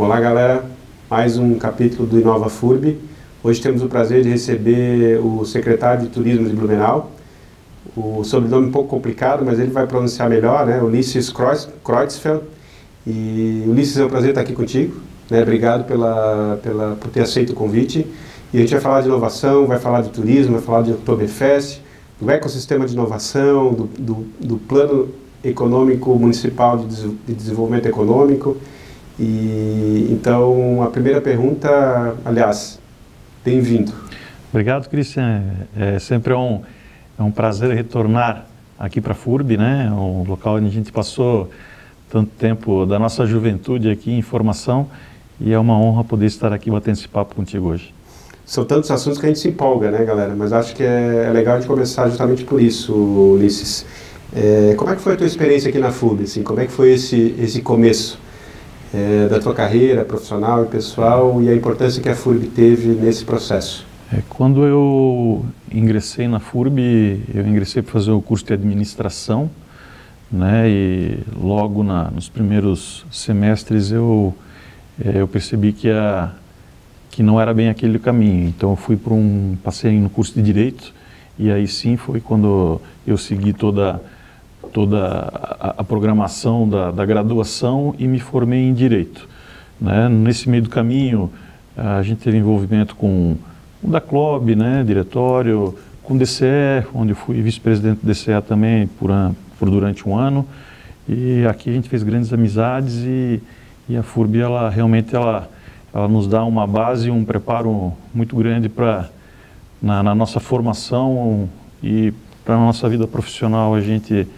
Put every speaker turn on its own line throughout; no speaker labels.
Olá, galera. Mais um capítulo do Inova FURB. Hoje temos o prazer de receber o secretário de Turismo de Blumenau. O sobrenome um pouco complicado, mas ele vai pronunciar melhor, né? Ulisses Kreutzfeld. E Ulisses, é um prazer estar aqui contigo. Né? Obrigado por ter aceito o convite. E a gente vai falar de inovação, vai falar de turismo, vai falar de Oktoberfest, do ecossistema de inovação, do plano econômico municipal de desenvolvimento econômico. E então a primeira pergunta, aliás, bem-vindo.
Obrigado, Christian. Sempre é um prazer retornar aqui para a FURB, né? Um local onde a gente passou tanto tempo da nossa juventude aqui em formação, e é uma honra poder estar aqui batendo esse papo contigo hoje.
São tantos assuntos que a gente se empolga, né, galera? Mas acho que é legal a gente começar justamente por isso, Ulisses. Como é que foi a tua experiência aqui na FURB? Assim? Como é que foi esse começo da tua carreira profissional e pessoal e a importância que a FURB teve nesse processo?
Quando eu ingressei na FURB, eu ingressei para fazer o curso de administração, né? E logo nos primeiros semestres eu percebi que não era bem aquele caminho. Então eu passei no curso de Direito, e aí sim foi quando eu segui toda a programação da graduação e me formei em Direito. Né? Nesse meio do caminho, a gente teve envolvimento com o DACLOB, né? Diretório, com o DCE, onde eu fui vice-presidente do DCE também durante um ano. E aqui a gente fez grandes amizades e a FURB realmente nos dá uma base, um preparo muito grande na nossa formação e para a nossa vida profissional a gente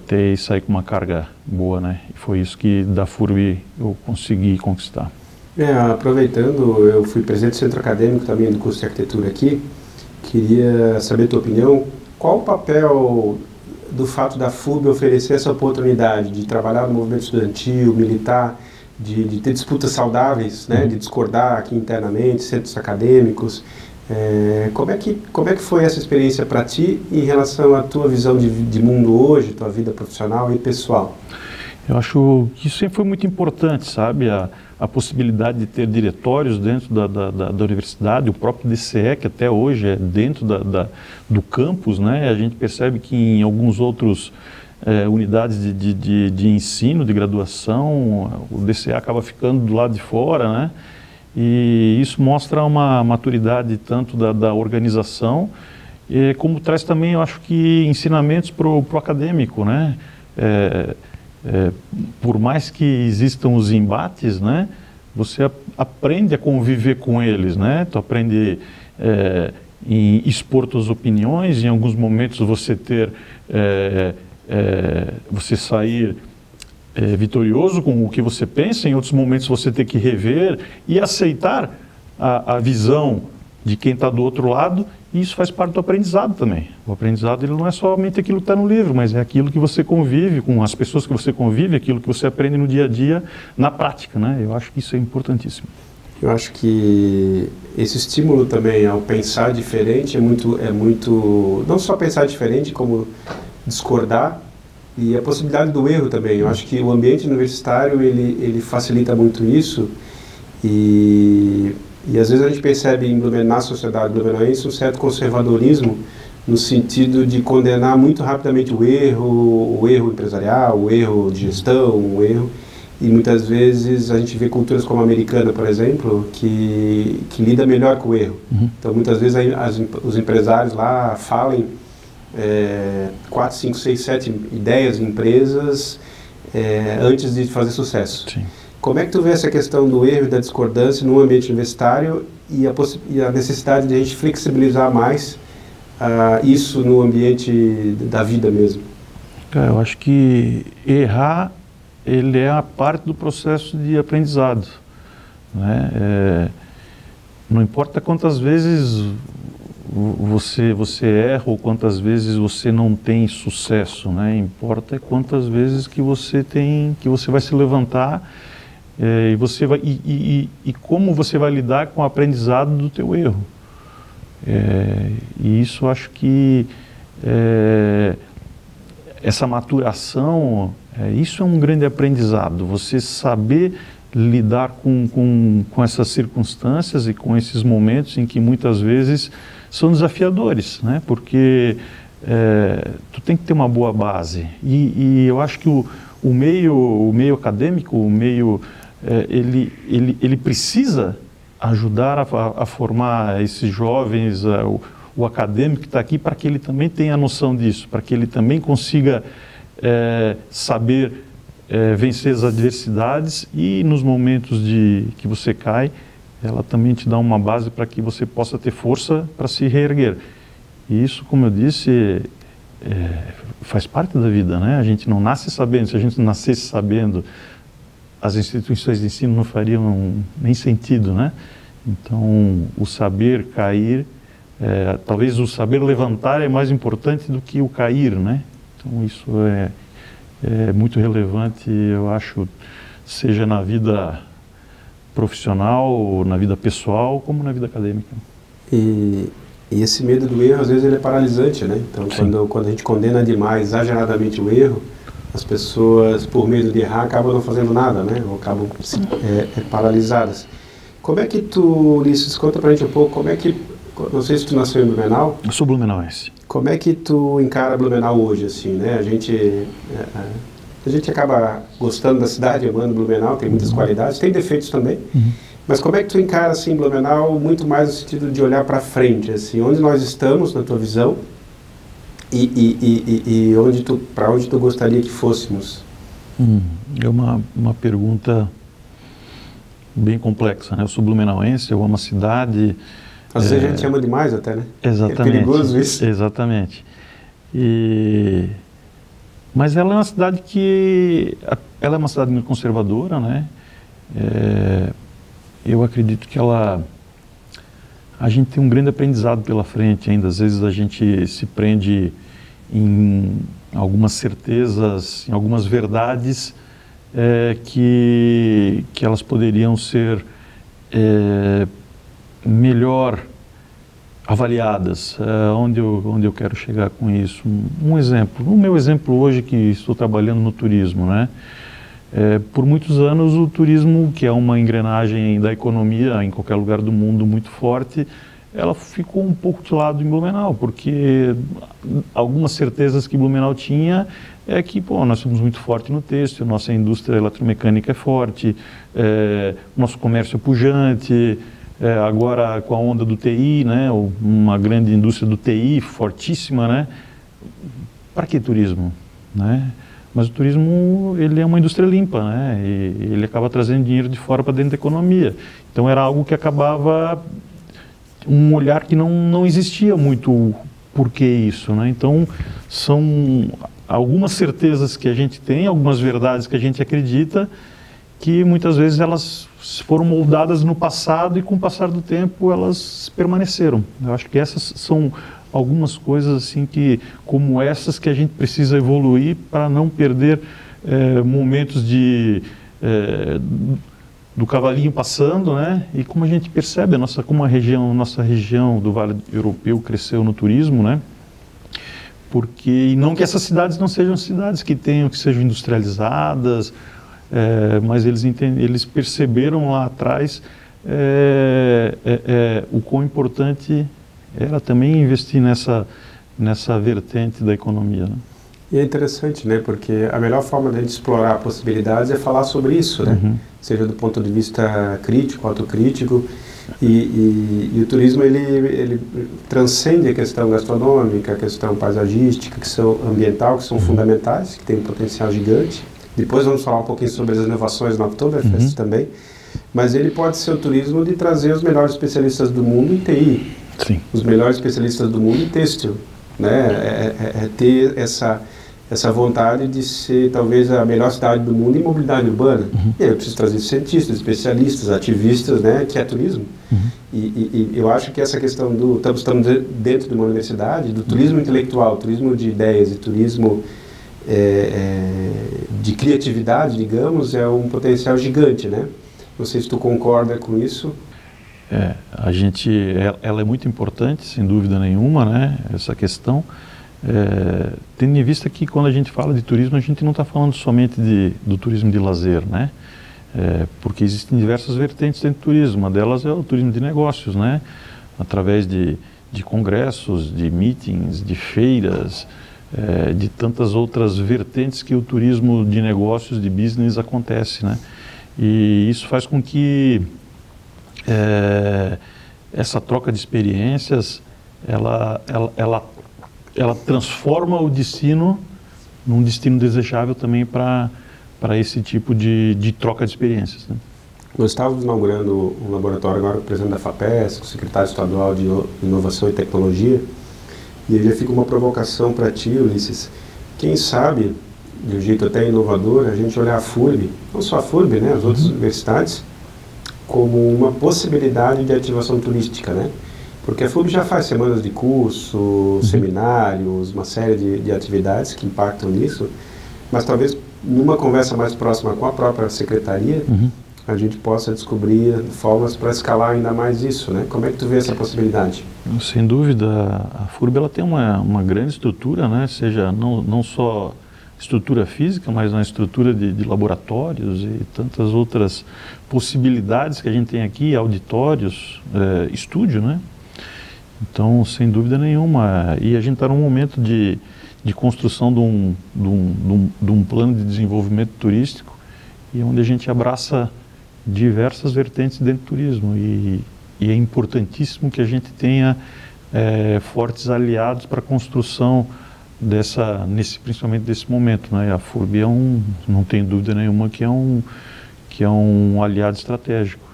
ter e sair com uma carga boa, né? E foi isso que da FURB eu consegui conquistar.
Aproveitando, eu fui presidente do centro acadêmico também do curso de arquitetura aqui, queria saber a tua opinião. Qual o papel do fato da FURB oferecer essa oportunidade de trabalhar no movimento estudantil, militar, de ter disputas saudáveis, né, de discordar aqui internamente, centros acadêmicos? Como é que foi essa experiência para ti em relação à tua visão de mundo hoje, tua vida profissional e pessoal?
Eu acho que isso sempre foi muito importante, sabe? A possibilidade de ter diretórios dentro da universidade, o próprio DCE, que até hoje é dentro do campus, né? A gente percebe que em alguns outros unidades de ensino, de graduação, o DCE acaba ficando do lado de fora, né? E isso mostra uma maturidade tanto da organização, como traz também, eu acho que, ensinamentos para o acadêmico, né? Por mais que existam os embates, né? Você aprende a conviver com eles, né? Tu aprende em expor tuas opiniões, em alguns momentos você você sair vitorioso com o que você pensa, em outros momentos você ter que rever e aceitar a visão de quem está do outro lado, e isso faz parte do aprendizado também. O aprendizado ele não é somente aquilo que está no livro, mas é aquilo que você convive com as pessoas que você convive, aquilo que você aprende no dia a dia, na prática, né? Eu acho que isso é importantíssimo.
Eu acho que esse estímulo também ao pensar diferente é muito não só pensar diferente, como discordar, e a possibilidade do erro também. Eu acho que o ambiente universitário ele facilita muito isso, e às vezes a gente percebe na sociedade blumenauense um certo conservadorismo no sentido de condenar muito rapidamente o erro empresarial, o erro de gestão, e muitas vezes a gente vê culturas como a americana, por exemplo, que lida melhor com o erro. Então muitas vezes os empresários lá falam 4, 5, 6, 7 ideias em empresas antes de fazer sucesso. Sim. Como é que tu vê essa questão do erro e da discordância no ambiente universitário e a necessidade de a gente flexibilizar mais isso no ambiente da vida mesmo?
Eu acho que errar ele é a parte do processo de aprendizado, né? Não importa quantas vezes você erra ou quantas vezes você não tem sucesso, né? Importa quantas vezes que você vai se levantar e como você vai lidar com o aprendizado do teu erro. E isso acho que essa maturação, isso é um grande aprendizado. Você saber lidar com essas circunstâncias e com esses momentos em que muitas vezes são desafiadores, né? Porque tu tem que ter uma boa base e eu acho que o meio acadêmico, o meio ele precisa ajudar a formar esses jovens, o acadêmico que está aqui, para que ele também tenha a noção disso, para que ele também consiga saber vencer as adversidades e nos momentos que você cai, ela também te dá uma base para que você possa ter força para se reerguer. E isso, como eu disse, faz parte da vida, né? A gente não nasce sabendo. Se a gente nascesse sabendo, as instituições de ensino não fariam nem sentido, né? Então, o saber cair, talvez o saber levantar é mais importante do que o cair, né? Então, isso é muito relevante, eu acho, seja na vida profissional, na vida pessoal, como na vida acadêmica.
E esse medo do erro, às vezes, ele é paralisante, né? Então, quando a gente condena demais, exageradamente o erro, as pessoas, por medo de errar, acabam não fazendo nada, né? Ou acabam paralisadas. Como é que tu, Ulisses, conta pra gente um pouco, como é que, não sei se tu nasceu em Blumenau.
Eu sou blumenauense.
Como é que tu encara Blumenau hoje, assim, né? A gente acaba gostando da cidade, amando Blumenau, tem muitas qualidades, tem defeitos também. Mas como é que tu encara, assim, Blumenau muito mais no sentido de olhar para frente, assim, onde nós estamos, na tua visão, e para onde tu gostaria que fôssemos?
É uma pergunta bem complexa, né? Eu sou blumenauense, eu amo a cidade.
Às vezes a gente ama demais até, né?
Exatamente.
É perigoso isso.
Exatamente. Mas ela é uma cidade ela é uma cidade muito conservadora, né? Eu acredito que a gente tem um grande aprendizado pela frente ainda. Às vezes a gente se prende em algumas certezas, em algumas verdades que elas poderiam ser melhor avaliadas. Onde eu quero chegar com isso? Um exemplo. O meu exemplo hoje, que estou trabalhando no turismo, né? Por muitos anos o turismo, que é uma engrenagem da economia em qualquer lugar do mundo muito forte, ela ficou um pouco de lado em Blumenau, porque algumas certezas que Blumenau tinha é que, nós somos muito fortes no têxtil, nossa indústria eletromecânica é forte, nosso comércio é pujante, agora com a onda do TI, né, uma grande indústria do TI fortíssima, né? Para que turismo, né? Mas o turismo, ele é uma indústria limpa, né? E ele acaba trazendo dinheiro de fora para dentro da economia. Então era algo que acabava, um olhar que não existia muito por que isso, né? Então são algumas certezas que a gente tem, algumas verdades que a gente acredita, que muitas vezes elas foram moldadas no passado e com o passar do tempo elas permaneceram. Eu acho que essas são algumas coisas assim como essas que a gente precisa evoluir para não perder momentos do cavalinho passando, né? E como a gente percebe como nossa região do Vale Europeu cresceu no turismo, né? E não que essas cidades não sejam cidades que sejam industrializadas, mas eles perceberam lá atrás o quão importante era também investir nessa vertente da economia, né?
E é interessante, né? Porque a melhor forma de a gente explorar possibilidades é falar sobre isso, né? Seja do ponto de vista crítico, autocrítico. E o turismo, ele transcende a questão gastronômica, a questão paisagística, ambiental, que são fundamentais, que tem um potencial gigante. Depois vamos falar um pouquinho sobre as inovações no Oktoberfest também. Mas ele pode ser o turismo de trazer os melhores especialistas do mundo em TI.
Sim. Os
melhores especialistas do mundo em têxtil, né? Ter essa vontade de ser talvez a melhor cidade do mundo em mobilidade urbana. E aí eu preciso trazer cientistas, especialistas, ativistas, né? Que é turismo. E eu acho que essa questão estamos dentro de uma universidade, do turismo intelectual, turismo de ideias e turismo de criatividade, digamos, é um potencial gigante, né? Não sei se tu concorda com isso.
Ela é muito importante, sem dúvida nenhuma, né, essa questão, tendo em vista que quando a gente fala de turismo, a gente não está falando somente do turismo de lazer, né? porque existem diversas vertentes dentro do turismo. Uma delas é o turismo de negócios, né? Através de congressos, de meetings, de feiras, de tantas outras vertentes que o turismo de negócios, de business acontece, né? E isso faz com que essa troca de experiências, ela transforma o destino num destino desejável também para esse tipo de troca de experiências, né?
Nós estávamos inaugurando um laboratório agora com o presidente da FAPESC, o secretário estadual de Inovação e Tecnologia, e aí já fica uma provocação para ti, Ulisses. Quem sabe, de um jeito até inovador, a gente olhar a FURB, não só a FURB, né, as outras universidades, como uma possibilidade de ativação turística, né? Porque a FURB já faz semanas de curso, seminários, uma série de atividades que impactam nisso, mas talvez numa conversa mais próxima com a própria secretaria, a gente possa descobrir formas para escalar ainda mais isso, né? Como é que tu vê essa possibilidade?
Sem dúvida, a FURB ela tem uma grande estrutura, né? Seja não só estrutura física, mas na estrutura de laboratórios e tantas outras possibilidades que a gente tem aqui, auditórios, estúdio, né? Então, sem dúvida nenhuma, e a gente está num momento de construção de um plano de desenvolvimento turístico e onde a gente abraça diversas vertentes dentro do turismo e é importantíssimo que a gente tenha fortes aliados para a construção principalmente desse momento, né? A FURB não tem dúvida nenhuma que é um aliado estratégico.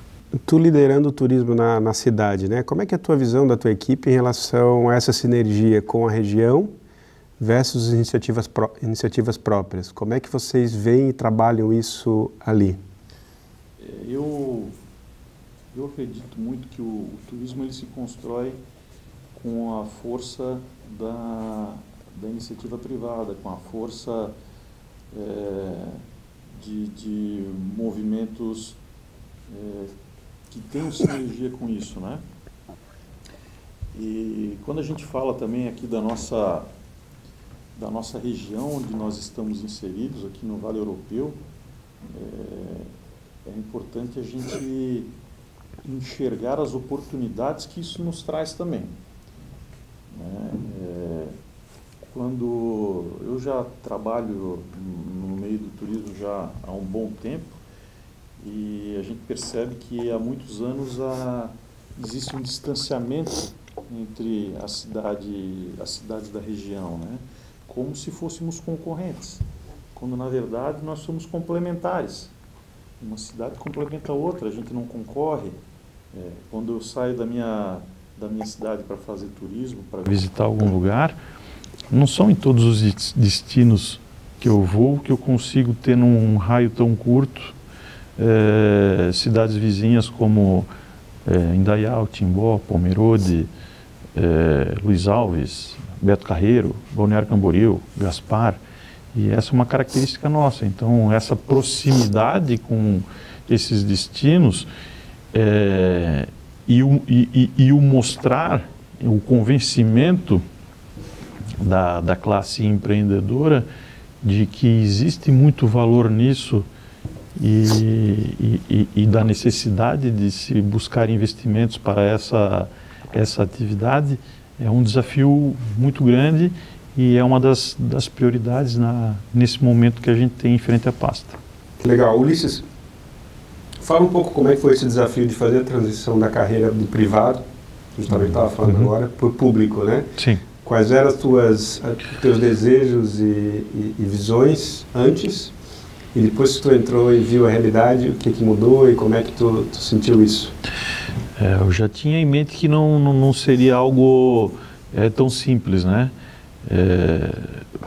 Tu liderando o turismo na cidade, né? Como é que é a tua visão da tua equipe em relação a essa sinergia com a região versus iniciativas próprias? Como é que vocês veem e trabalham isso ali?
Eu acredito muito que o turismo ele se constrói com a força da iniciativa privada, com a força de movimentos que tenham sinergia com isso, né? E quando a gente fala também aqui da nossa região onde nós estamos inseridos, aqui no Vale Europeu, é importante a gente enxergar as oportunidades que isso nos traz também, né? Quando eu já trabalho no meio do turismo já há um bom tempo e a gente percebe que há muitos anos existe um distanciamento entre as cidades da região, né? Como se fôssemos concorrentes, quando na verdade nós somos complementares. Uma cidade complementa a outra, a gente não concorre. Quando eu saio da minha cidade para fazer turismo, para visitar algum lugar, não são em todos os destinos que eu vou que eu consigo ter num raio tão curto cidades vizinhas como Indaial, Timbó, Pomerode, Luiz Alves, Beto Carreiro, Balneário Camboriú, Gaspar. E essa é uma característica nossa. Então, essa proximidade com esses destinos e o mostrar, o convencimento da classe empreendedora de que existe muito valor nisso e da necessidade de se buscar investimentos para essa atividade é um desafio muito grande e é uma das prioridades nesse momento que a gente tem em frente à pasta.
Legal. Ulisses, fala um pouco como é que foi esse desafio de fazer a transição da carreira do privado, a gente também estava falando agora, para o público, né?
Sim.
Quais eram os teus desejos e visões antes, e depois que tu entrou e viu a realidade, o que mudou e como é que tu sentiu isso?
Eu já tinha em mente que não seria algo tão simples, né?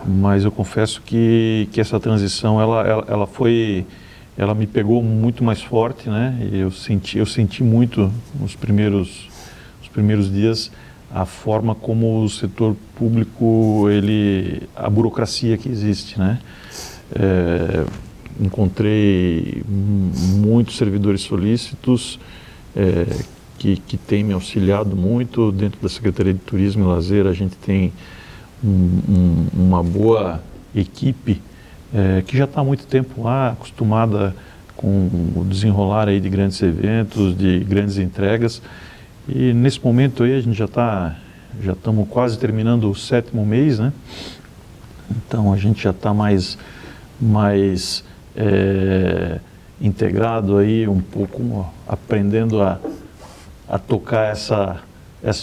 Mas eu confesso que essa transição ela me pegou muito mais forte, né? E eu senti muito nos primeiros dias a forma como o setor público a burocracia que existe, né? Encontrei muitos servidores solícitos que têm me auxiliado muito. Dentro da Secretaria de Turismo e Lazer a gente tem uma boa equipe que já está há muito tempo lá, acostumada com o desenrolar aí de grandes eventos, de grandes entregas. E nesse momento aí a gente já estamos quase terminando o 7º mês, né? Então a gente já está mais integrado aí, um pouco aprendendo a tocar essa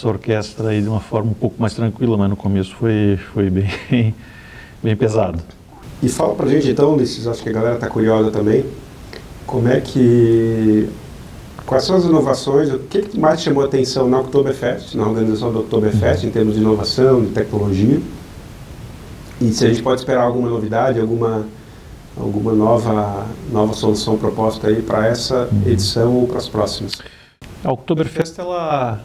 orquestra aí de uma forma um pouco mais tranquila, mas no começo foi bem pesado.
E fala pra gente então, Ulisses, acho que a galera está curiosa também, quais são as inovações, o que mais chamou a atenção na Oktoberfest, na organização do Oktoberfest, em termos de inovação, de tecnologia, e se a gente pode esperar alguma novidade, alguma nova solução proposta aí para essa edição ou para as próximas?
A Oktoberfest ela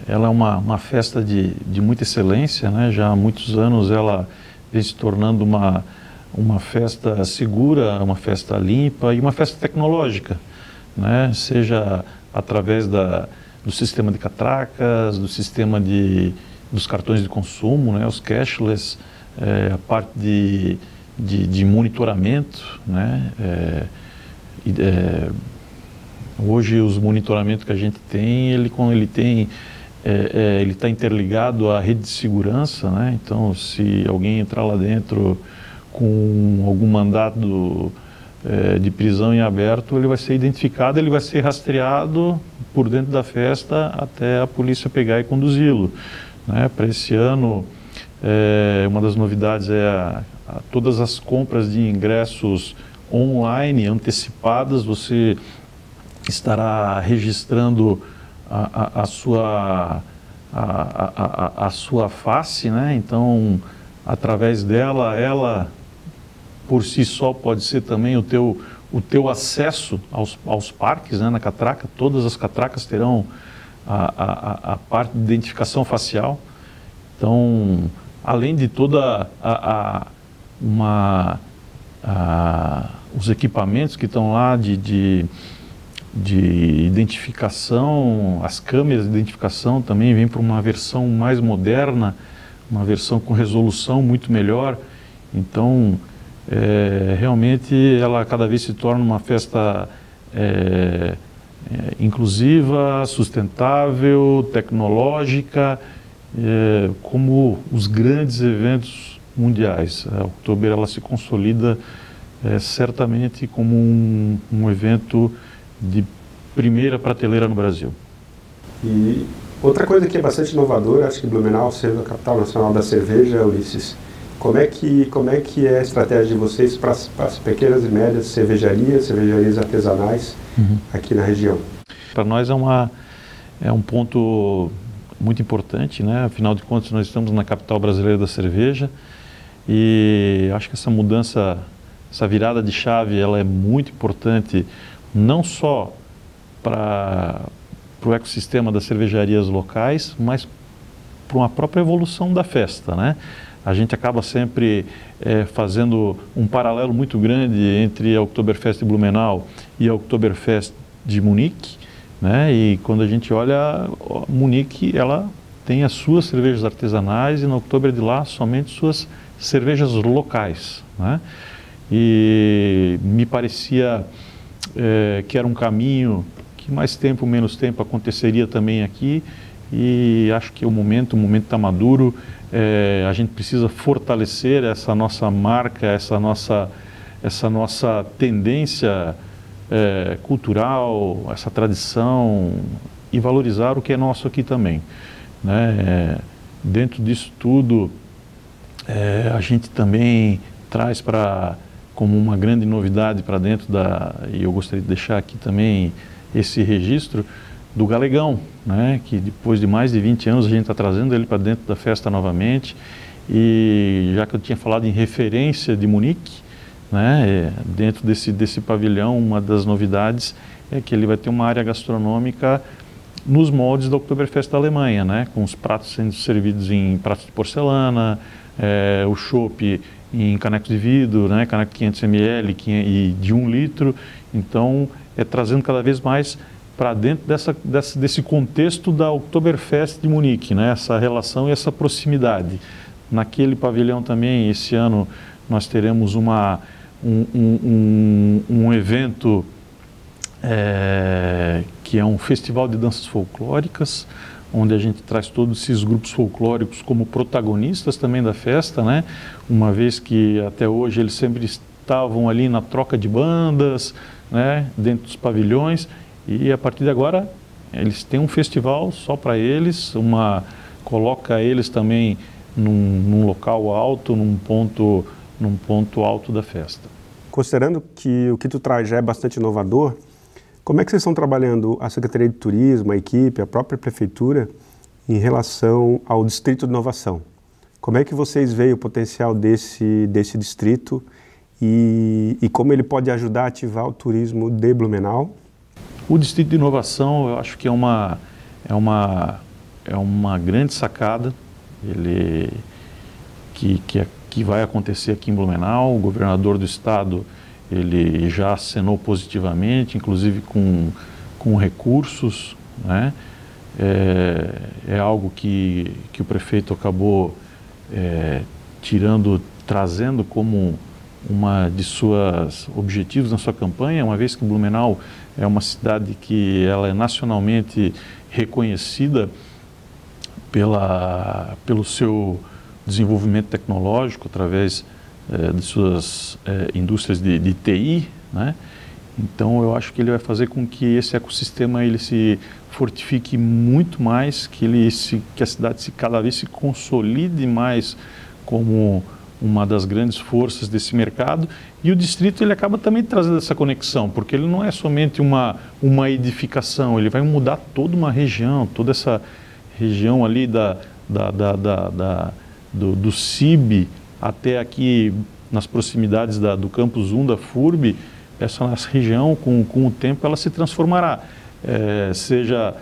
é uma festa de muita excelência, né? Já há muitos anos ela vem se tornando uma festa segura, uma festa limpa e uma festa tecnológica, né? Seja através do sistema de catracas, do sistema dos cartões de consumo, né? Os cashless, a parte de monitoramento, né? Hoje os monitoramentos que a gente tem, ele está interligado à rede de segurança, né? Então, se alguém entrar lá dentro com algum mandado de prisão em aberto, ele vai ser identificado, ele vai ser rastreado por dentro da festa até a polícia pegar e conduzi-lo, né? Para esse ano, uma das novidades é todas as compras de ingressos online antecipadas, você estará registrando a sua face, né? Então, através dela, ela por si só pode ser também o teu acesso aos parques, né? Na catraca, todas as catracas terão a parte de identificação facial. Então, além de toda os equipamentos que estão lá de identificação, as câmeras de identificação também vêm para uma versão mais moderna, uma versão com resolução muito melhor. Então, realmente ela cada vez se torna uma festa inclusiva, sustentável, tecnológica, como os grandes eventos mundiais. A Oktober ela se consolida certamente como um evento de primeira prateleira no Brasil.
E outra coisa que é bastante inovadora, acho que Blumenau, sendo a capital nacional da cerveja, Ulisses, como é que é a estratégia de vocês para as pequenas e médias cervejarias artesanais aqui na região?
Para nós é um ponto muito importante, né? Afinal de contas, nós estamos na capital brasileira da cerveja e acho que essa mudança, essa virada de chave, ela é muito importante, não só para o ecossistema das cervejarias locais, mas para uma própria evolução da festa, né? A gente acaba sempre fazendo um paralelo muito grande entre a Oktoberfest de Blumenau e a Oktoberfest de Munique, né? E quando a gente olha, Munique, ela tem as suas cervejas artesanais e na Oktober de lá somente suas cervejas locais, né? E me parecia que era um caminho que mais tempo, menos tempo aconteceria também aqui, e acho que o momento está maduro. A gente precisa fortalecer essa nossa marca, essa nossa tendência cultural, essa tradição, e valorizar o que é nosso aqui também, né? Dentro disso tudo, a gente também traz como uma grande novidade para dentro e eu gostaria de deixar aqui também esse registro do Galegão, né? Que depois de mais de 20 anos a gente está trazendo ele para dentro da festa novamente, e já que eu tinha falado em referência de Munique, né? Dentro desse pavilhão, uma das novidades é que ele vai ter uma área gastronômica nos moldes da Oktoberfest da Alemanha, né? Com os pratos sendo servidos em pratos de porcelana, o chopp em canecos de vidro, né? Caneco 500 ml e de 1 litro. Então, trazendo cada vez mais para dentro desse contexto da Oktoberfest de Munique, né? Essa relação e essa proximidade. Naquele pavilhão também, esse ano, nós teremos uma um evento que é um festival de danças folclóricas, onde a gente traz todos esses grupos folclóricos como protagonistas também da festa, né? Uma vez que até hoje eles sempre estavam ali na troca de bandas, né? Dentro dos pavilhões, e a partir de agora eles têm um festival só para eles, coloca eles também num local alto, num ponto alto da festa.
Considerando que o que tu traz já é bastante inovador, como é que vocês estão trabalhando, a Secretaria de Turismo, a equipe, a própria Prefeitura, em relação ao Distrito de Inovação? Como é que vocês veem o potencial desse distrito e como ele pode ajudar a ativar o turismo de Blumenau?
O Distrito de Inovação, eu acho que é uma grande sacada que vai acontecer aqui em Blumenau. O governador do estado ele já acenou positivamente, inclusive com recursos, né? É algo que o prefeito acabou trazendo como uma de seus objetivos na sua campanha, uma vez que Blumenau é uma cidade que ela é nacionalmente reconhecida pelo seu desenvolvimento tecnológico através de suas indústrias de TI, né? Então eu acho que ele vai fazer com que esse ecossistema ele se fortifique muito mais, que a cidade cada vez se consolide mais como uma das grandes forças desse mercado, e o distrito ele acaba também trazendo essa conexão, porque ele não é somente uma edificação, ele vai mudar toda uma região, toda essa região ali do CIB até aqui nas proximidades do Campus 1 da FURB. Essa nossa região, com o tempo, ela se transformará, seja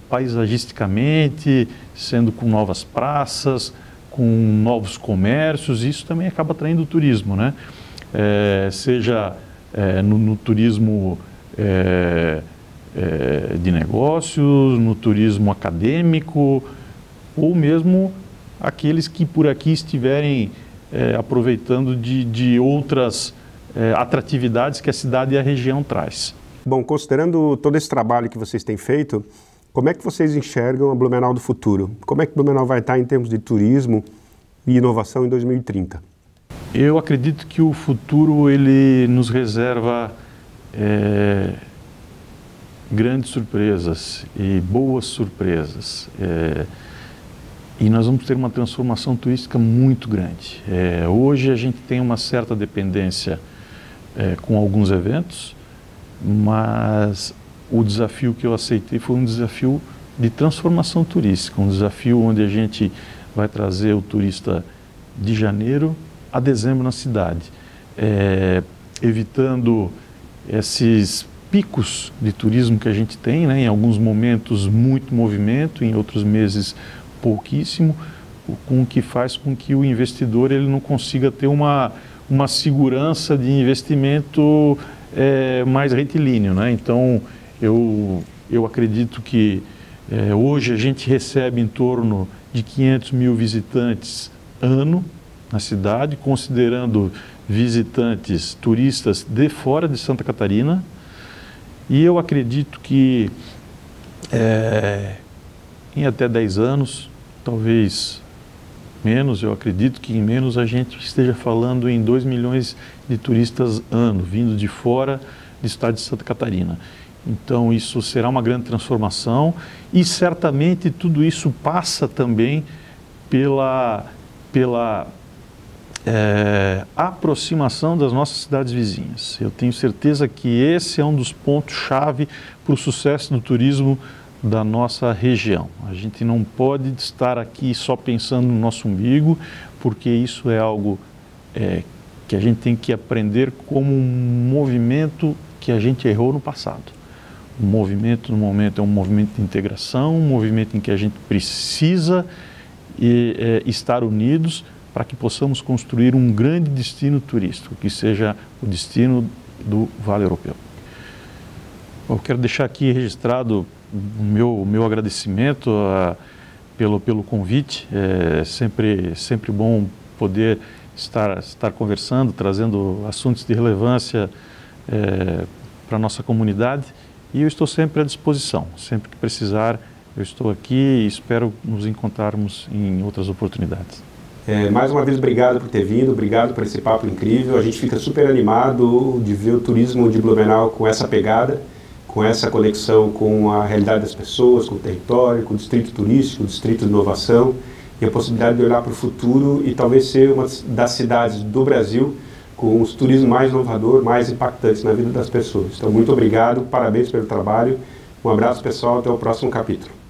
paisagisticamente, sendo com novas praças, com novos comércios. Isso também acaba atraindo o turismo, né? Seja no turismo de negócios, no turismo acadêmico, ou mesmo aqueles que por aqui estiverem aproveitando de outras atratividades que a cidade e a região traz.
Bom, considerando todo esse trabalho que vocês têm feito, como é que vocês enxergam a Blumenau do futuro? Como é que Blumenau vai estar em termos de turismo e inovação em 2030?
Eu acredito que o futuro ele nos reserva grandes surpresas e boas surpresas. E nós vamos ter uma transformação turística muito grande. Hoje a gente tem uma certa dependência com alguns eventos, mas o desafio que eu aceitei foi um desafio de transformação turística, um desafio onde a gente vai trazer o turista de janeiro a dezembro na cidade, evitando esses picos de turismo que a gente tem, né? Em alguns momentos muito movimento, em outros meses pouquíssimo, com o que faz com que o investidor ele não consiga ter uma segurança de investimento mais retilíneo, né? Então eu acredito que hoje a gente recebe em torno de 500 mil visitantes ano na cidade, considerando visitantes, turistas de fora de Santa Catarina, e eu acredito que em até 10 anos, talvez menos, eu acredito que em menos a gente esteja falando em 2 milhões de turistas ano, vindo de fora do estado de Santa Catarina. Então isso será uma grande transformação e certamente tudo isso passa também pela aproximação das nossas cidades vizinhas. Eu tenho certeza que esse é um dos pontos-chave para o sucesso do turismo da nossa região. A gente não pode estar aqui só pensando no nosso umbigo, porque isso é algo que a gente tem que aprender como um movimento que a gente errou no passado. O movimento, no momento, é um movimento de integração, um movimento em que a gente precisa estar unidos para que possamos construir um grande destino turístico, que seja o destino do Vale Europeu. Eu quero deixar aqui registrado o meu agradecimento pelo convite. É sempre bom poder estar conversando, trazendo assuntos de relevância para a nossa comunidade, e eu estou sempre à disposição. Sempre que precisar, eu estou aqui e espero nos encontrarmos em outras oportunidades.
Mais uma vez, obrigado por ter vindo, obrigado por esse papo incrível. A gente fica super animado de ver o turismo de Blumenau com essa pegada, com essa conexão com a realidade das pessoas, com o território, com o distrito turístico, o distrito de inovação, e a possibilidade de olhar para o futuro e talvez ser uma das cidades do Brasil com os turismo mais inovador, mais impactantes na vida das pessoas. Então, muito obrigado, parabéns pelo trabalho, um abraço pessoal, até o próximo capítulo.